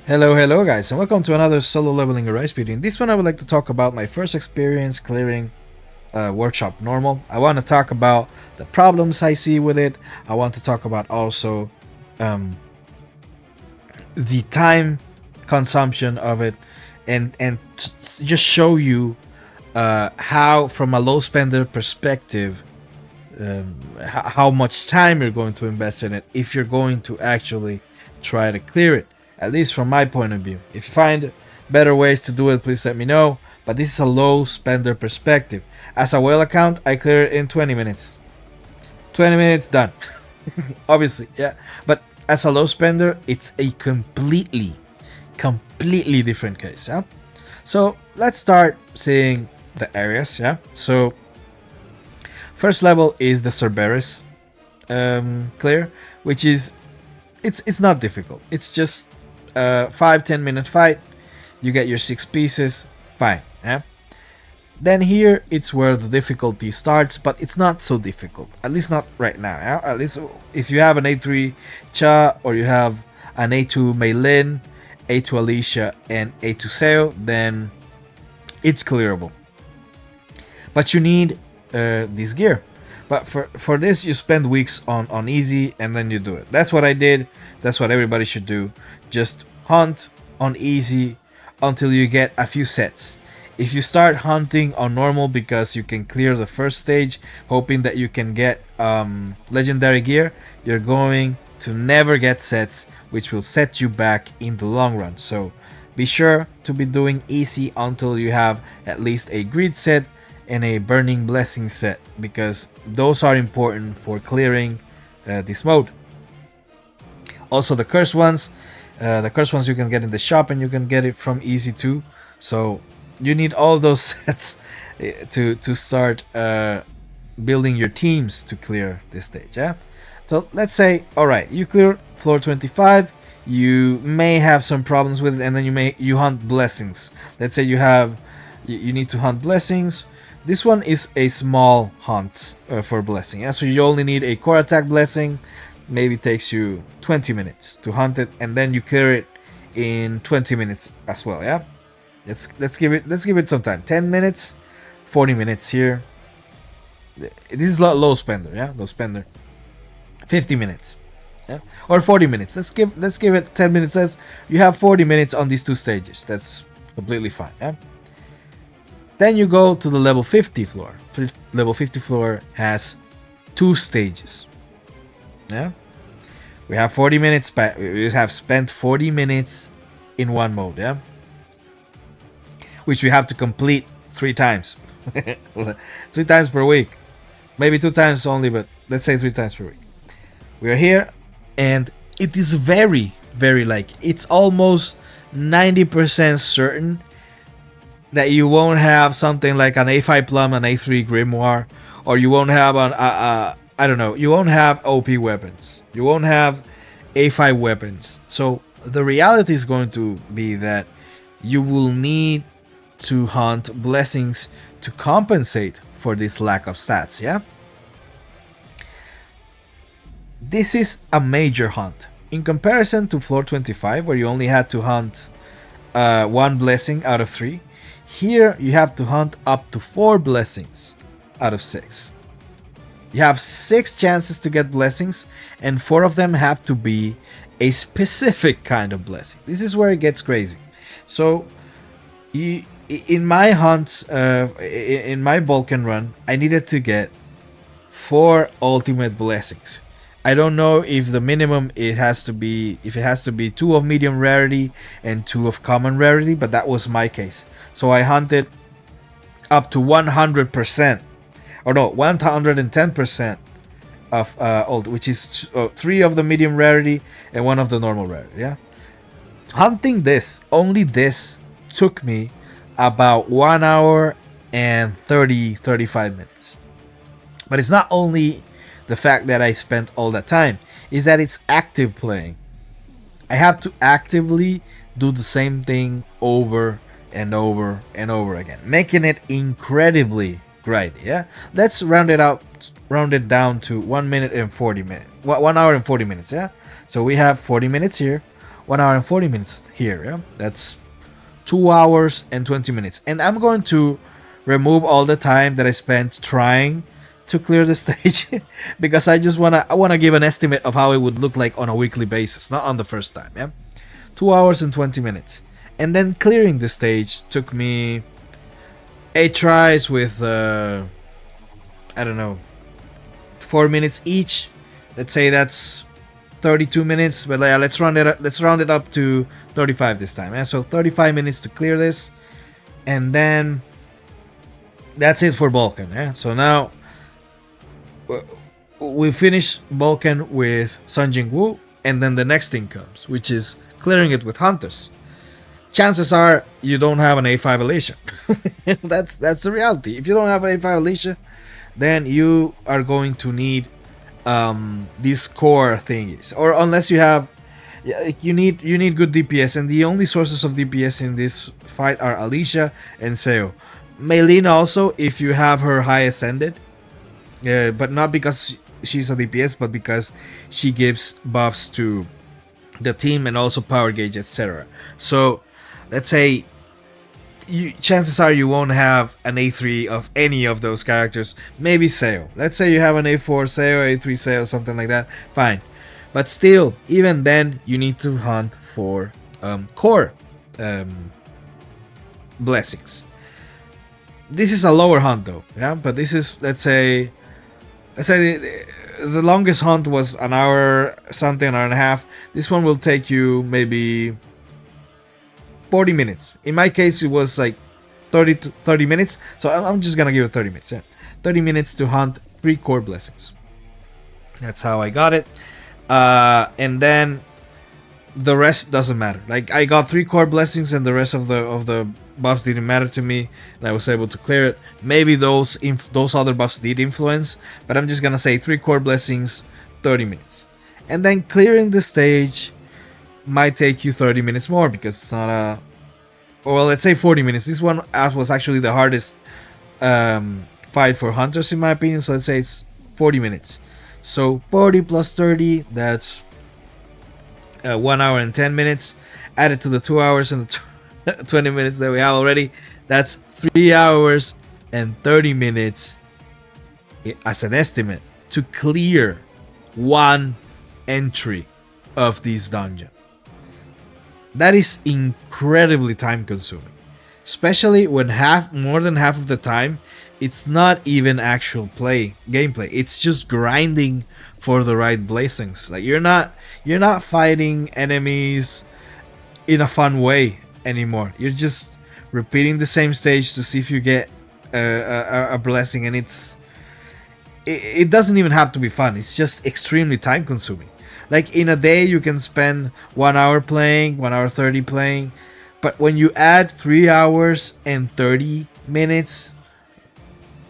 Hello guys, and welcome to another solo leveling Arise video. In this one I would like to talk about my first experience clearing Workshop Normal. I want to talk about the problems I see with it. I want to talk about also um, the time consumption of it, and just show you how, from a low spender perspective, how much time you're going to invest in it if you're going to actually try to clear it, at least from my point of view. If you find better ways to do it, please let me know, but this is a low spender perspective. As a whale account, I clear it in 20 minutes. 20 minutes done. Obviously, yeah, but as a low spender, it's a completely different case. Yeah, so let's start seeing the areas. Yeah, so first level is the Cerberus clear, which is it's not difficult. It's just a 5-10 minute fight. You get your 6 pieces, fine. Yeah. Then here it's where the difficulty starts, but it's not so difficult. At least not right now. Yeah? At least if you have an A3 Cha, or you have an A2 Meilin, A2 Alicia, and A2 Seo, then it's clearable. But you need this gear. But for this, you spend weeks on easy, and then you do it. That's what I did. That's what everybody should do. Just hunt on easy until you get a few sets. If you start hunting on normal because you can clear the first stage, hoping that you can get legendary gear, you're going to never get sets, which will set you back in the long run. So be sure to be doing easy until you have at least a greed set and a burning blessing set, because those are important for clearing this mode. Also the cursed ones you can get in the shop, and you can get it from easy too. So you need all those sets to start building your teams to clear this stage. Yeah, so let's say, all right, you clear floor 25. You may have some problems with it, and then you hunt blessings. Let's say you need to hunt blessings. This one is a small hunt for blessing. Yeah? So you only need a core attack blessing. Maybe takes you 20 minutes to hunt it, and then you clear it in 20 minutes as well. Yeah, let's give it some time. 10 minutes, 40 minutes here. This is low spender. Yeah, low spender. 50 minutes. Yeah, or 40 minutes. Let's give it 10 minutes. As you have 40 minutes on these two stages. That's completely fine. Yeah. Then you go to the level 50 floor. Level 50 floor has 2 stages. Yeah, we have 40 minutes. We have spent 40 minutes in one mode. Yeah, which we have to complete 3 times. 3 times per week, maybe 2 times only, but let's say 3 times per week. We are here, and it is very, like, it's almost 90% certain that you won't have something like an A5 Plum, an A3 Grimoire, or you won't have I don't know, you won't have OP weapons. You won't have A5 weapons. So the reality is going to be that you will need to hunt blessings to compensate for this lack of stats. Yeah, this is a major hunt in comparison to floor 25, where you only had to hunt 1 blessing out of 3. Here you have to hunt up to 4 blessings out of 6. You have 6 chances to get blessings, and 4 of them have to be a specific kind of blessing. This is where it gets crazy. So in my hunts, in my Vulcan run, I needed to get 4 ultimate blessings. I don't know if the minimum it has to be 2 of medium rarity and 2 of common rarity, but that was my case. So I hunted up to 100%, or no, 110% of ult, which is 3 of the medium rarity and 1 of the normal rarity. Yeah, hunting only this took me about 1 hour and 35 minutes. But it's not only the fact that I spent all that time, is that it's active playing. I have to actively do the same thing over and over and over again, making it incredibly grindy. Yeah, let's round it down to 1 minute and 40 minutes. 1 hour and 40 minutes. Yeah, so we have 40 minutes here, 1 hour and 40 minutes here. Yeah, that's 2 hours and 20 minutes. And I'm going to remove all the time that I spent trying to clear the stage because I wanna give an estimate of how it would look like on a weekly basis, not on the first time. Yeah, 2 hours and 20 minutes. And then clearing the stage took me 8 tries with I don't know, 4 minutes each. Let's say that's 32 minutes, but yeah, let's round it up to 35 this time. Yeah? So 35 minutes to clear this, and then that's it for Vulcan. Yeah. So now we finish Vulcan with Sun Jing Woo, and then the next thing comes, which is clearing it with Hunters. Chances are you don't have an A5 Alicia. that's the reality. If you don't have an A5 Alicia, then you are going to need these core thingies, or unless you have, you need good DPS, and the only sources of DPS in this fight are Alicia and Seo. Melina also, if you have her high ascended, but not because she's a DPS, but because she gives buffs to the team and also power gauge, etc. So let's say chances are you won't have an A3 of any of those characters. Maybe Seo. Let's say you have an A4 Seo, A3 Seo, something like that. Fine. But still, even then, you need to hunt for core blessings. This is a lower hunt though, yeah. But this is, let's say the longest hunt was an hour something, an hour and a half. This one will take you maybe 40 minutes. In my case, it was like 30 minutes. So I'm just gonna give it 30 minutes. Yeah, 30 minutes to hunt 3 core blessings. That's how I got it. And then the rest doesn't matter. Like I got 3 core blessings, and the rest of the buffs didn't matter to me, and I was able to clear it. Maybe those other buffs did influence, but I'm just gonna say 3 core blessings, 30 minutes, and then clearing the stage might take you 30 minutes more because it's not a. Well, let's say 40 minutes. This one was actually the hardest fight for hunters in my opinion. So let's say it's 40 minutes. So 40 plus 30, that's 1 hour and 10 minutes. Added to the 2 hours and the 20 minutes that we have already, that's 3 hours and 30 minutes as an estimate to clear one entry of this dungeon. That is incredibly time consuming, especially when more than half of the time it's not even actual gameplay. It's just grinding for the right blessings. Like you're not fighting enemies in a fun way anymore. You're just repeating the same stage to see if you get a blessing, and it doesn't even have to be fun. It's just extremely time consuming. Like in a day you can spend 1 hour playing, 1 hour 30 playing, but when you add 3 hours and 30 minutes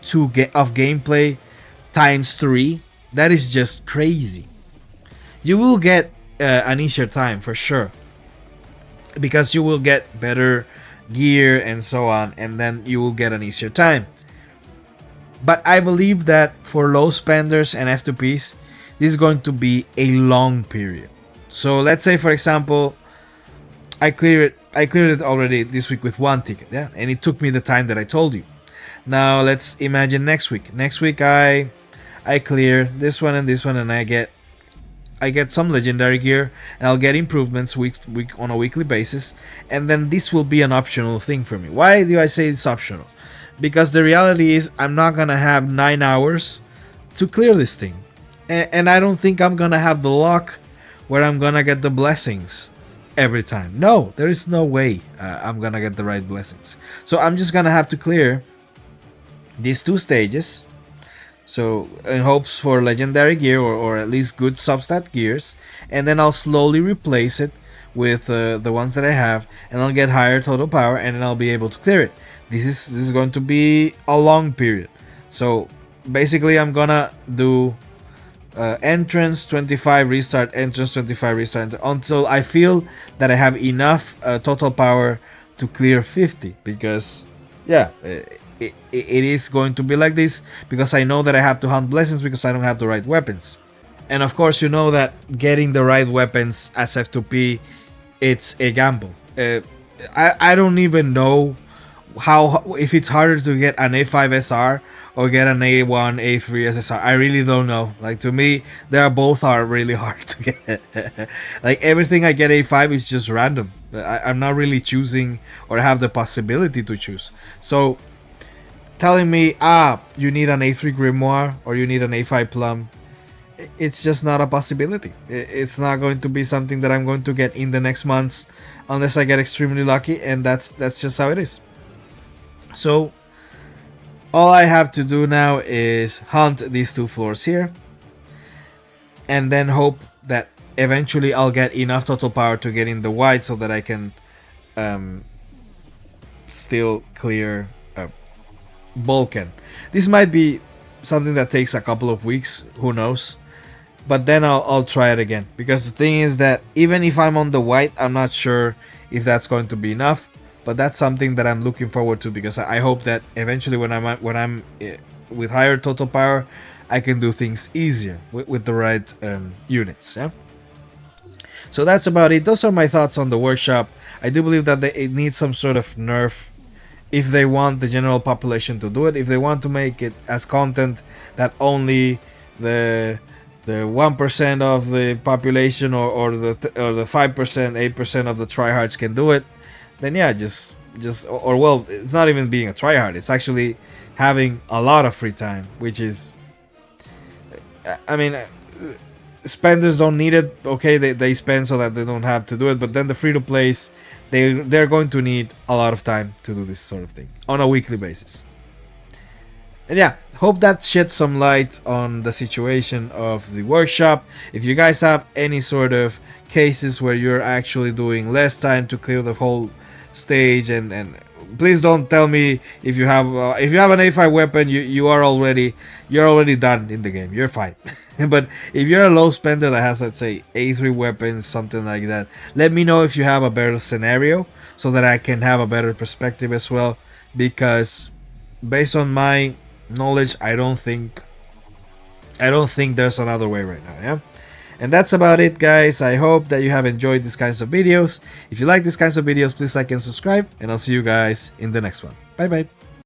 to get of gameplay times 3, that is just crazy. You will get an easier time for sure, because you will get better gear and so on, and then you will get an easier time. But I believe that for low spenders and F2Ps, this is going to be a long period. So let's say, for example, I cleared it already this week with 1 ticket, yeah, and it took me the time that I told you. Now let's imagine next week. Next week I clear this one and this one, and I get some legendary gear, and I'll get improvements week on a weekly basis, and then this will be an optional thing for me. Why do I say it's optional? Because the reality is I'm not gonna have 9 hours to clear this thing. And I don't think I'm gonna have the luck where I'm gonna get the blessings every time. No, there is no way I'm gonna get the right blessings. So I'm just gonna have to clear these 2 stages. So in hopes for legendary gear, or at least good substat gears, and then I'll slowly replace it with the ones that I have, and I'll get higher total power, and then I'll be able to clear it. This is going to be a long period. So basically I'm gonna do entrance 25 restart, entrance 25 restart, until I feel that I have enough total power to clear 50, because yeah, it is going to be like this, because I know that I have to hunt blessings because I don't have the right weapons. And of course, you know that getting the right weapons as F2P it's a gamble. I don't even know how if it's harder to get an A5 SR or get an A1 A3 SSR. I really don't know. Like, to me, they are both are really hard to get. Like, everything I get A5 is just random. I'm not really choosing or have the possibility to choose. So telling me, you need an A3 Grimoire or you need an A5 Plum, it's just not a possibility. It's not going to be something that I'm going to get in the next months unless I get extremely lucky, and that's just how it is. So all I have to do now is hunt these two floors here and then hope that eventually I'll get enough total power to get in the white so that I can still clear Vulcan. This might be something that takes a couple of weeks, who knows, but then I'll try it again, because the thing is that even if I'm on the white, I'm not sure if that's going to be enough. But that's something that I'm looking forward to, because I hope that eventually when I'm with higher total power, I can do things easier with the right units. Yeah. So that's about it. Those are my thoughts on the workshop. I do believe that it needs some sort of nerf if they want the general population to do it. If they want to make it as content that only the 1% of the population or the 5%, 8% of the tryhards can do it, then yeah, just or well, it's not even being a tryhard. It's actually having a lot of free time, which is, I mean, spenders don't need it. Okay, they spend so that they don't have to do it, but then the free to plays, they're going to need a lot of time to do this sort of thing on a weekly basis. And yeah, hope that sheds some light on the situation of the workshop. If you guys have any sort of cases where you're actually doing less time to clear the whole stage, and please don't tell me if you have an A5 weapon, you're already done in the game. You're fine. But if you're a low spender that has, let's say, A3 weapons, something like that, let me know if you have a better scenario so that I can have a better perspective as well. Because based on my knowledge, I don't think there's another way right now. Yeah. And that's about it, guys. I hope that you have enjoyed these kinds of videos. If you like these kinds of videos, please like and subscribe, and I'll see you guys in the next one. Bye bye.